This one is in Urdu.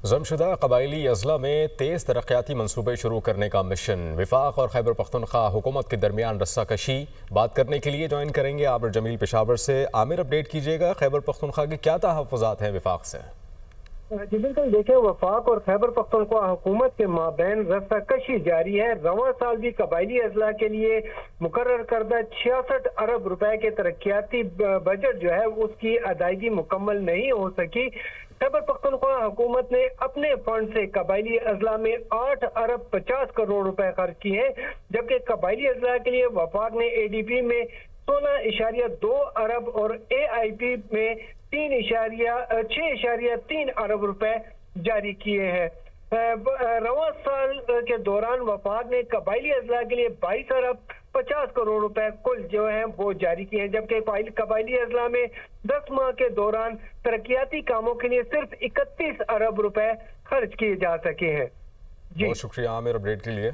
ضمشدہ قبائلی اضلاع میں تیز ترقیاتی منصوبے شروع کرنے کا مشن۔ وفاق اور خیبر پختونخوا حکومت کے درمیان رسہ کشی بات کرنے کے لیے جوائن کریں گے عامر جمیل پشاور سے۔ عامر، اپڈیٹ کیجیے گا، خیبر پختونخوا کے کیا تحفظات ہیں وفاق سے؟ جی بالکل، دیکھیں وفاق اور خیبر پختونخوا حکومت کے مابین رسہ کشی جاری ہے۔ رواں سال بھی قبائلی اضلاع کے لیے مقرر کردہ 66 ارب روپے کے ترقیاتی بجٹ جو ہے اس کی ادائیگی مکمل نہیں ہو سکی۔ خیبر پختونخوا حکومت نے اپنے فنڈ سے قبائلی اضلاع میں 8 ارب 50 کروڑ روپے خرچ کیے ہیں، جبکہ قبائلی اضلاع کے لیے وفاق نے اے ڈی پی میں 16.2 ارب اور اے آئی پی میں 6.3 ارب روپے جاری کیے ہیں۔ رواں سال کے دوران وفاق نے قبائلی اضلاع کے لیے 22 ارب 50 کروڑ روپے کل جو ہیں وہ جاری کیے ہیں، جبکہ قبائلی اضلاع میں 10 ماہ کے دوران ترقیاتی کاموں کے لیے صرف 31 ارب روپے خرچ کیے جا سکے ہیں۔ بہت شکریہ عامر اپڈیٹ کے لیے۔